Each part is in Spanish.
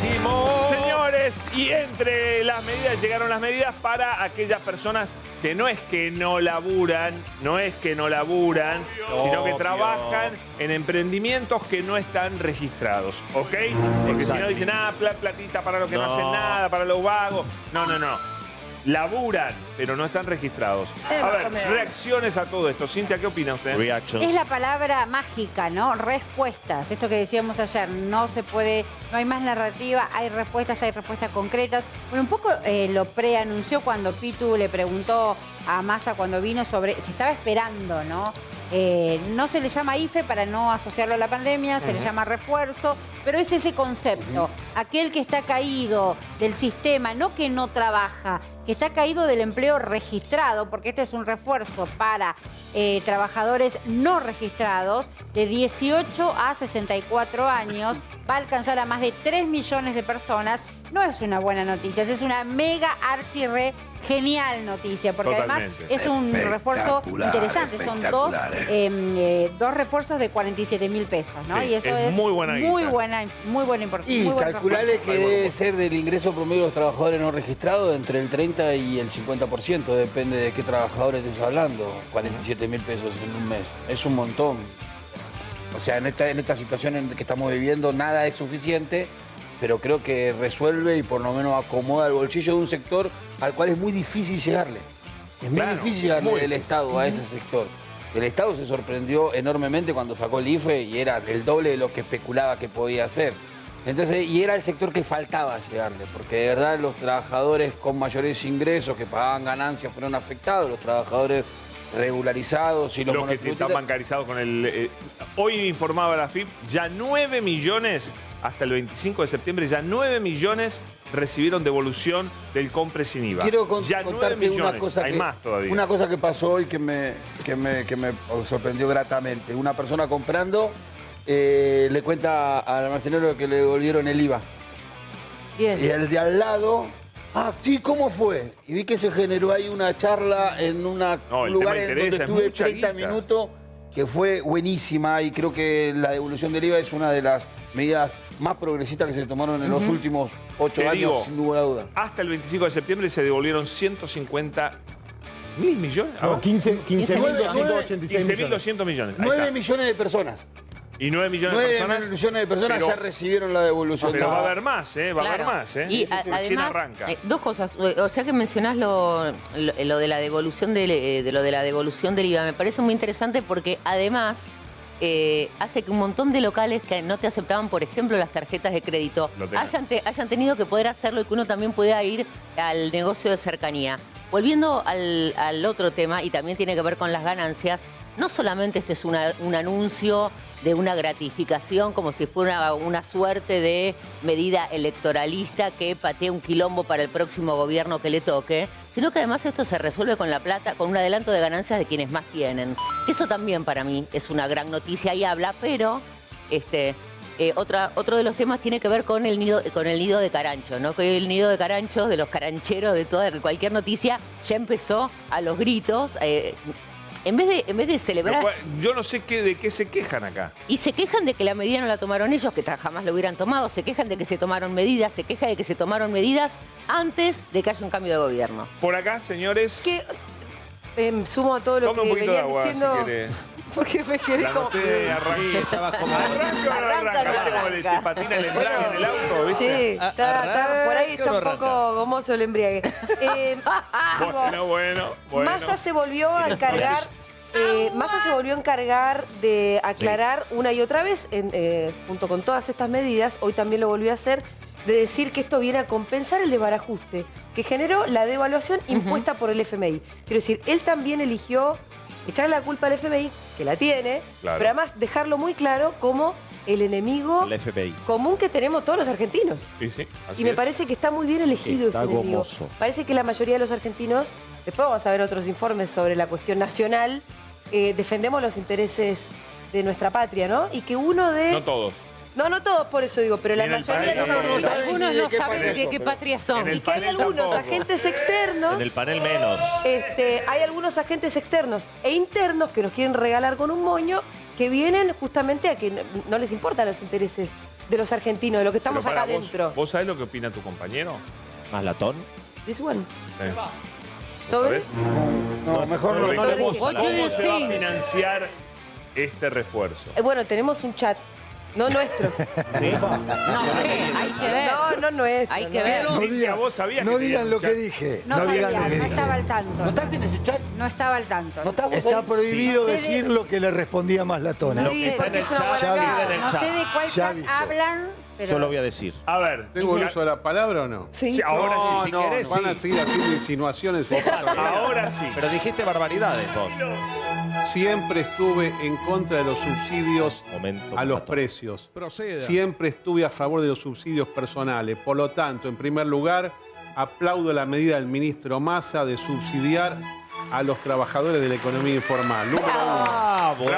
buenísimo. Señores, y entre las medidas llegaron las medidas para aquellas personas que no es que no laburan, sino que trabajan en emprendimientos que no están registrados, ¿ok? Porque si no dicen, platita para los que no hacen nada, para los vagos. No. Laburan, pero no están registrados. A ver, reacciones a todo esto. Cintia, ¿qué opina usted? Es la palabra mágica, ¿no? Respuestas. Esto que decíamos ayer, no se puede, no hay más narrativa, hay respuestas concretas. Bueno, un poco lo preanunció cuando Pitu le preguntó a Massa cuando vino sobre, se estaba esperando, ¿no? No se le llama IFE para no asociarlo a la pandemia, se le llama refuerzo, pero es ese concepto. Aquel que está caído del sistema, no que no trabaja, que está caído del empleo registrado, porque este es un refuerzo para trabajadores no registrados de 18 a 64 años, va a alcanzar a más de 3 millones de personas. No es una buena noticia, es una mega genial noticia, porque Totalmente. además es un refuerzo interesante. Son dos refuerzos de 47.000 pesos, ¿no? Sí, y eso es muy buena muy guita. buena importancia. Y calcularle que debe ser del ingreso promedio de los trabajadores no registrados entre el 30 y el 50%, depende de qué trabajadores estés hablando. 47.000 pesos en un mes, es un montón. O sea, en esta situación en que estamos viviendo, nada es suficiente, pero creo que resuelve y por lo menos acomoda el bolsillo de un sector al cual es muy difícil llegarle. Es muy difícil llegarle del Estado a ese sector. El Estado se sorprendió enormemente cuando sacó el IFE y era el doble de lo que especulaba que podía hacer. Entonces, y era el sector que faltaba llegarle, porque de verdad los trabajadores con mayores ingresos que pagaban ganancias fueron afectados, los trabajadores regularizados y los que están bancarizados con el... hoy informaba la FIP, ya 9 millones, hasta el 25 de septiembre, ya 9 millones recibieron devolución del compre sin IVA. Quiero ya 9 contarte millones, una cosa hay más todavía. Una cosa que pasó hoy que me sorprendió gratamente. Una persona comprando le cuenta al almacenero que le devolvieron el IVA. Bien. Y el de al lado... sí, ¿cómo fue? Y vi que se generó ahí una charla en un lugar en donde estuve 30 minutos, que fue buenísima, y creo que la devolución del IVA es una de las medidas más progresistas que se tomaron en los últimos 8 años, sin ninguna duda. Hasta el 25 de septiembre se devolvieron 150.000 millones. No, 15.286 millones. 9 millones de personas. Y 9 millones de 9 personas. millones de personas ya recibieron la devolución. Pero va a haber más, va a haber más, Y recién además, arranca. dos cosas. O sea que mencionás lo de la devolución del IVA, me parece muy interesante porque además hace que un montón de locales que no te aceptaban, por ejemplo, las tarjetas de crédito, hayan tenido que poder hacerlo y que uno también pueda ir al negocio de cercanía. Volviendo al otro tema, y también tiene que ver con las ganancias, no solamente este es un anuncio de una gratificación como si fuera una suerte de medida electoralista que patee un quilombo para el próximo gobierno que le toque, sino que además esto se resuelve con la plata, con un adelanto de ganancias de quienes más tienen. Eso también para mí es una gran noticia y habla, pero otro de los temas tiene que ver con el nido de carancho, ¿no? Que el nido de carancho, de los carancheros, de cualquier noticia, ya empezó a los gritos. En vez de celebrar... Yo no sé de qué se quejan acá. Y se quejan de que la medida no la tomaron ellos, que jamás la hubieran tomado. Se quejan de que se tomaron medidas, se quejan de que se tomaron medidas antes de que haya un cambio de gobierno. Por acá, señores... Sumo a todo lo Tome que un poquito de venían agua, diciendo. si quiere. Porque me quedé como... Arranca. Te patina el embrague en el auto, ¿viste? Sí, por ahí está un poco gomoso el embriague. Bueno. Massa se volvió a encargar... Massa se volvió a encargar de aclarar una y otra vez, junto con todas estas medidas, hoy también lo volvió a hacer, de decir que esto viene a compensar el desbarajuste que generó la devaluación impuesta por el FMI. Quiero decir, él también eligió echarle la culpa al FMI, que la tiene, pero además dejarlo muy claro como el enemigo común que tenemos todos los argentinos. Sí, me parece que está muy bien elegido ese enemigo. Parece que la mayoría de los argentinos, después vamos a ver otros informes sobre la cuestión nacional, defendemos los intereses de nuestra patria, ¿no? Y que uno de... No todos. No todos, por eso digo, pero la mayoría de los argentinos... Algunos no saben de qué patria son. Y que hay algunos agentes externos... En el panel menos. Hay algunos agentes externos e internos que nos quieren regalar con un moño, que vienen justamente a que no les importan los intereses de los argentinos, de lo que estamos Pero acá pará, adentro. ¿Vos sabés lo que opina tu compañero? ¿Más latón? This one. Sí. ¿Sobre? ¿Sabés? No, mejor no. ¿Cómo Sobre- se va a financiar este refuerzo? Bueno, tenemos un chat. No nuestro. No sé, hay que ver. No nuestro. Hay que no. ver. Cintia, vos sabías No que tenías digan lo un que chat. dije. No No digan sabía, lo que no dije. estaba al tanto. ¿No estás en ese chat? No estaba al tanto. ¿No estás vos Está ahí? prohibido Sí. decir lo que le respondía más latona. No sé, está en el porque es una chat, buena ya acá. está en el No chat. sé de cuál Ya chat avisó. hablan, pero... Yo lo voy a decir. A ver, ¿Tengo el uso de la palabra o no? Sí. ahora sí, si querés, Van a sí. seguir haciendo insinuaciones. ahora sí. Pero dijiste barbaridades vos. Siempre estuve en contra de los subsidios Momento, a los Mato. precios. Proceda. Siempre estuve a favor de los subsidios personales. Por lo tanto, en primer lugar, aplaudo la medida del ministro Massa de subsidiar a los trabajadores de la economía informal. Número uno. Ah, bueno.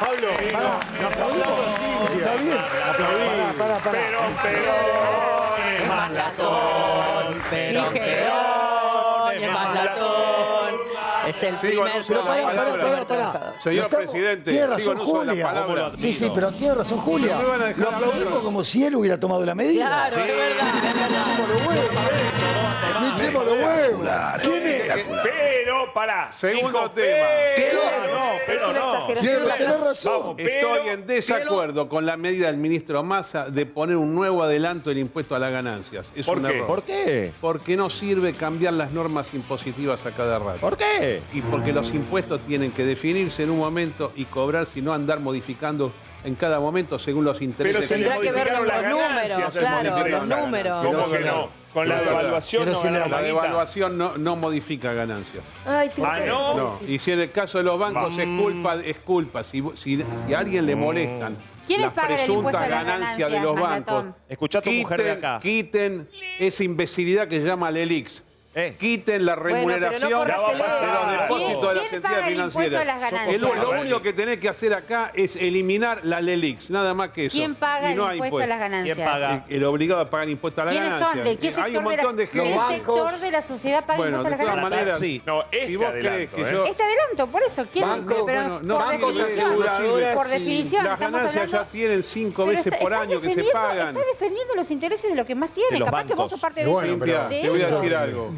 Pablo, pará, no aplaudimos. Está bien. Pará. Pero, Es más latón, pero es más latón. Es el Sigo en primer uso de la palabra. Señor Estamos- presidente, tiene sigo razón en uso de la Julia. palabra. Sí, pero tiene razón Julia. No me van a dejar Lo hablar. aplaudimos como si él hubiera tomado la medida. Claro, es verdad. Echemos los huevos. Echemos los huevos. ¿Quién es? pero, pará. Segundo Dijo, tema. Pero Es una no. exageración. Tenés razón. Vamos, Estoy en desacuerdo con la medida del ministro Massa de poner un nuevo adelanto del impuesto a las ganancias. Es ¿Por un qué? error. ¿Por qué? Porque no sirve cambiar las normas impositivas a cada rato. ¿Por qué? Y porque los impuestos tienen que definirse en un momento y cobrar, sino andar modificando en cada momento según los Pero intereses. se le Tendrá que ver modificaron con las los números, ganancias a claro, esas los empresas. números. ¿Cómo que no? Con la devaluación Pero no si ganaron La la guita. devaluación no modifica ganancias. Ay, te Ah, ¿no? No. Y si en el caso de los bancos es culpa. Si a alguien le molestan ¿Quiénes las pagan el impuesto presuntas a las ganancias de ganancias, los más bancos, latón? Escuchá a tu mujer de acá. quiten esa imbecilidad que se llama LELIX. Quiten la Bueno, pero no remuneración por de los acelerar. depósitos de las ¿Quién paga entidades el impuesto a financieras. las ganancias? Lo único que tenés que hacer acá es eliminar la LELIX, nada más que eso. ¿Quién paga Y no el hay impuesto a las ganancias? ¿Quién paga? El obligado a pagar impuestos a las ¿Quiénes ganancias. son? ¿De qué Hay sector, un montón de ¿qué gente. sector de la sociedad paga Bueno, impuesto a de las todas ganancias? maneras, Sí. No, si este vos crees adelanto, que ¿eh? yo... Este adelanto, por eso. ¿Quién? Banco, pero bueno, no, por bancos definición. aseguradoras Por definición, Las estamos ganancias hablando... ya tienen 5 Pero veces por año que se pagan. Está defendiendo los intereses de lo que más tiene. De los Capaz que vos bancos. sos parte de Bueno, eso. Cintia, de te voy a ellos. decir algo.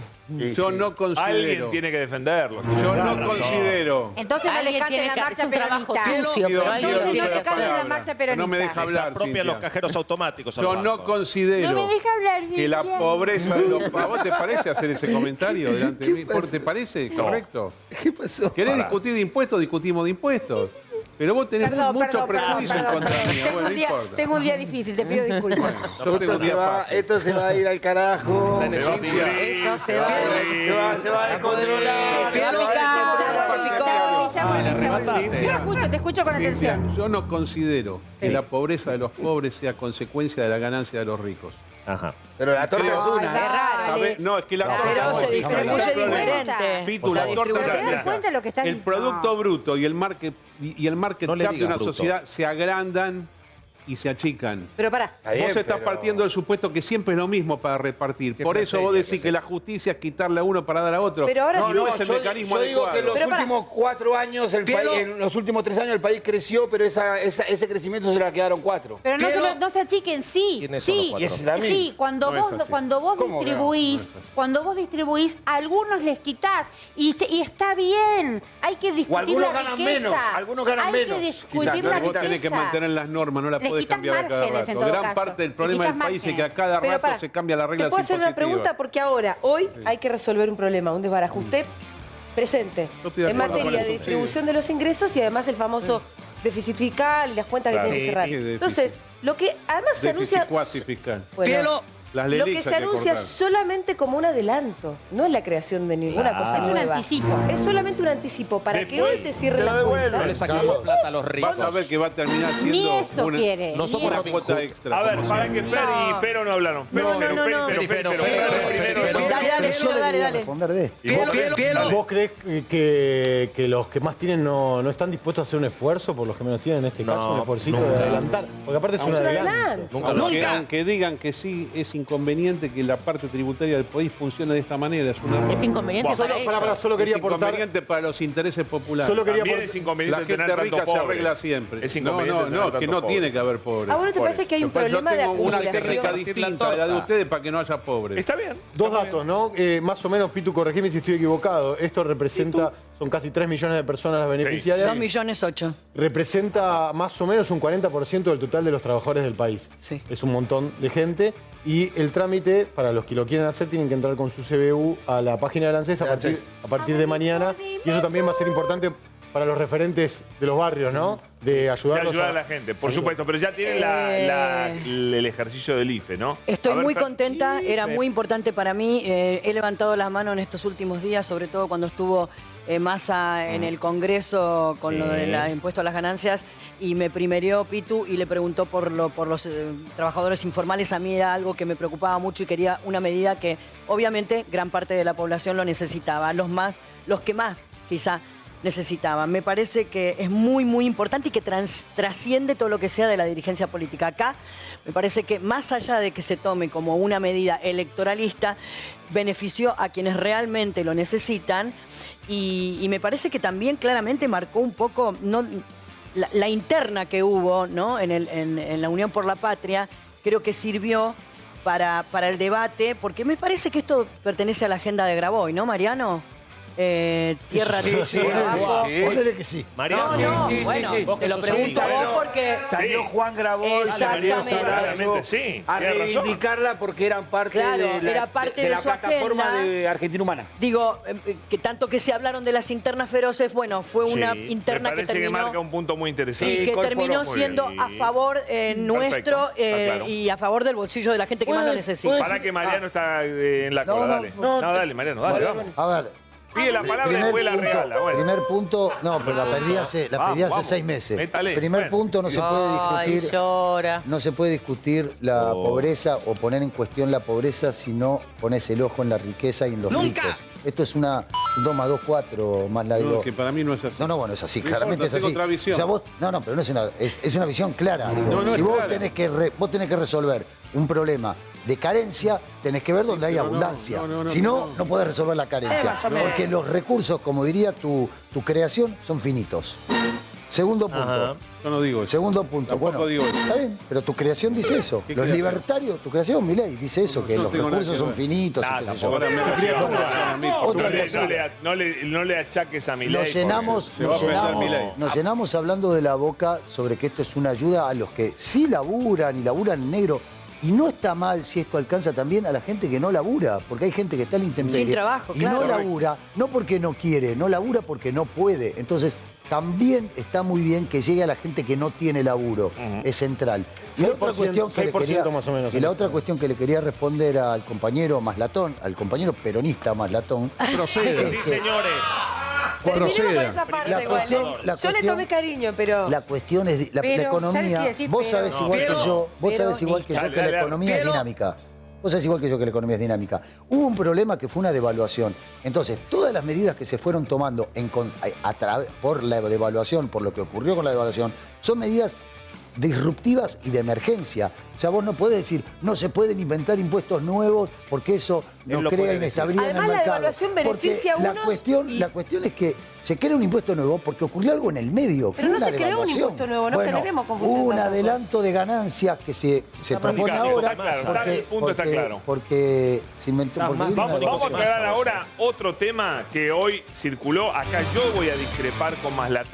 Yo no considero... Alguien tiene que defenderlo. Yo no considero... Entonces no le Alguien canten tiene la que marcha hacer un trabajo peronista. sucio, Pido- pero alguien pido Entonces tiene no uso le de que la canten la palabra. marcha peronista. No me deja Se hablar, apropian los Cintia. cajeros automáticos a Yo los no bancos. considero No me deja hablar, que la Cintia. pobreza de los... ¿A vos te parece hacer ese comentario delante de mí? ¿Te parece correcto? ¿Qué pasó? ¿Querés discutir de impuestos? Discutimos de impuestos. Pero vos tenés mucho prejuicio en contra mía. Bueno, no importa. Tengo un día difícil, te pido disculpas. Yo tengo un día fácil. Esto se va a ir al carajo. Está en el Se va a sitio. pudrir, Esto se se va va a a pudrir. Se va a descontrolar. Se va a picar, se picó. Ya volví. Te escucho con Cintia, atención. yo no considero que la pobreza de los pobres sea consecuencia de la ganancia de los ricos. Ajá. Pero la torta Creo- es una. Ay, dale. ¿Sabés? No, es que la Pero se distribuye diferente. Pitu, La la torta distribución. es ¿Te das vieja. cuenta de lo que estás El diciendo? producto bruto y el market No le cap de digas una bruto. sociedad se agrandan y se achican. Pero pará. Está bien, Vos estás pero- partiendo del supuesto que siempre es lo mismo para repartir. ¿Qué Por frase eso vos seria decís que es que la esa? justicia es quitarle a uno para dar a otro. Pero ahora no, sí. no es el mecanismo yo digo adecuado. que en los Pero pará. últimos 4 años, en los últimos 3 años el país creció, pero ese crecimiento se la quedaron 4. Pero no se achiquen, sí. ¿Quiénes son los Sí, cuatro? Y ese también. sí, cuando No es vos, así. cuando vos ¿Cómo que no? distribuís, No es así. cuando vos distribuís, a algunos les quitás y está bien. Hay que discutir algunos la ganan riqueza. menos, algunos ganan Hay menos, que quizás, discutir ¿no? la Vos tenés que riqueza. mantener las normas, no las Les podés quitas cambiar a cada márgenes, en rato. todo Gran caso. parte del Les problema quitas del país es que a márgenes. cada Pero rato pará, se cambia la regla Te puedo hacer una pregunta porque ahora, hoy hay que resolver un problema, un desbarajuste presente Yo estoy de en acuerdo con materia eso, de distribución de los ingresos y además el famoso déficit fiscal y las cuentas Claro. que tiene que cerrar. Sí, déficit. Entonces, lo que además se anuncia... cuasi fiscal. Bueno, Las lo que lelics se hay que anuncia cortar. solamente como un adelanto, no es la creación de ninguna cosa Es un nueva. anticipo. Es solamente un anticipo para que Después hoy se cierre se la la devuelven. No le cuenta. sacamos plata a los ricos. Vas a ver que va a terminar siendo Ni eso quiere. No ni somos una eso. Robin cuota Hood. extra. A ver, como para siempre. que Fer y No. Fero no hablaron. No, no. Pero. Dale. Responder de esto. ¿Vos crees que los que más tienen no están dispuestos a hacer un esfuerzo por los que menos tienen en este caso? Un esfuercito de adelantar. Porque aparte es un un adelanto. adelanto. Nunca lo Aunque, harán. aunque digan que sí, es inconveniente que la parte tributaria del país funcione de esta manera. Es inconveniente para ellos. Solo quería es aportar. inconveniente para los intereses populares. Solo quería También aportar. es inconveniente La gente tener rica tantos se pobres. arregla siempre. Es inconveniente tener que tantos no pobres. tiene que haber pobres. ¿A vos no te parece que hay un Yo problema de tengo una acumulación? técnica distinta de la de ustedes para que no haya pobres. Está bien. Dos datos, ¿no? Más o menos, Pitu, corregime si estoy equivocado. Esto representa, son casi 3 millones de personas las beneficiarias. 2,8 millones. Representa más o menos un 40% del total de los trabajadores del país. Sí. Es un montón de gente. Y el trámite, para los que lo quieren hacer, tienen que entrar con su CBU a la página del ANSES a partir de mañana. Y eso también va a ser importante para los referentes de los barrios, ¿no? De ayudarlos ayudar a la gente, por supuesto. Pero ya tienen el ejercicio del IFE, ¿no? Estoy A ver, muy Fer. contenta, era muy importante para mí. He levantado la mano en estos últimos días, sobre todo cuando estuvo Massa en el Congreso con lo del impuesto a las ganancias, y me primereó Pitu y le preguntó por los trabajadores informales. A mí era algo que me preocupaba mucho y quería una medida que obviamente gran parte de la población lo necesitaba, los que más quizá necesitaban. Me parece que es muy, muy importante y que trasciende todo lo que sea de la dirigencia política. Acá me parece que más allá de que se tome como una medida electoralista, benefició a quienes realmente lo necesitan, y me parece que también claramente marcó un poco la interna que hubo, ¿no? en la Unión por la Patria. Creo que sirvió para el debate, porque me parece que esto pertenece a la agenda de Graboy, ¿no, Mariano? Tierra abajo. Ponele que sí. Mariano. No, bueno, te lo pregunto a vos porque... Salió Juan Graboy Exactamente. Sí, a tiene razón. reivindicarla porque eran parte Claro, de la, era parte de de la su plataforma agenda. de Argentina Humana. Digo, que tanto que se hablaron de las internas feroces, bueno, fue una interna Me que parece que terminó... marca un punto muy interesante. Sí, que incorporó terminó muy siendo bien. a favor nuestro está claro. y a favor del bolsillo de la gente que más lo necesita. Para que Mariano está en la cola, dale. No, dale, Mariano, dale, vamos. A ver. Pide la palabra y después la regala. Bueno. Primer punto, no, pero la pedí hace Vamos. 6 meses. Métale. Primer Bueno. punto, no se puede discutir. Ay, llora. No se puede discutir la pobreza o poner en cuestión la pobreza si no pones el ojo en la riqueza y en los ricos. Esto es una 2 más 2, 4 más la de No, dos. que para mí no es así. No, bueno, es así, No claramente importa, es así. tengo otra visión. O sea, vos, no, pero no es una visión clara. Digo. No, no Si es vos clara. vos tenés que resolver un problema de carencia, tenés que ver dónde hay pero no, abundancia. no, Si no podés resolver la carencia. Porque los recursos, como diría tu creación, son finitos. Segundo punto. Yo no digo eso. Segundo punto. Tampoco Bueno, digo eso. está bien, pero tu creación dice eso. ¿Qué Los creación? libertarios, tu creación, Milei, dice eso, que no los tengo nada recursos que son ver. finitos y qué sé yo. Tampoco me Otra no le achaques a Milei. Nos llenamos, Se va a ofender Milei. nos llenamos hablando de la boca sobre que esto es una ayuda a los que sí laburan y laburan en negro. Y no está mal si esto alcanza también a la gente que no labura, porque hay gente que está en la intemperie. Sin trabajo, y claro. no labura, no porque no quiere, no labura porque no puede. Entonces, también está muy bien que llegue a la gente que no tiene laburo. Es central. Y la otra 6%, cuestión que le 6% quería, más o menos. y la otra cuestión que le quería responder al compañero Maslatón, al compañero peronista Maslatón. Procede. Sí, señores. Terminemos con Proceda. esa farsa La igual. cuestión- ¿eh? la Yo le cuestión- tomé cariño, pero... La cuestión es la Pero, economía. ¿sabes si decir Vos pero? sabés No, igual que pero- yo, vos pero sabés igual que yo Dale, que la dale, economía es pero- dinámica. Vos sabés igual que yo que la economía es dinámica. Hubo un problema que fue una devaluación. Entonces, todas las medidas que se fueron tomando por la devaluación, por lo que ocurrió con la devaluación, son medidas disruptivas y de emergencia. O sea, vos no podés decir, no se pueden inventar impuestos nuevos porque eso nos lo crea puede inestabilidad en el Además, la mercado. devaluación beneficia Porque a unos la cuestión es que se crea un impuesto nuevo porque ocurrió algo en el medio. Pero que no una se creó un devaluación. impuesto nuevo, no Bueno, generemos confusión hubo un tampoco. adelanto de ganancias que se propone indicando, ahora. está claro, el punto está claro. Porque se inventó. porque vino una Vamos a devaluación. aclarar ahora otro tema que hoy circuló. Acá yo voy a discrepar con Maslatón.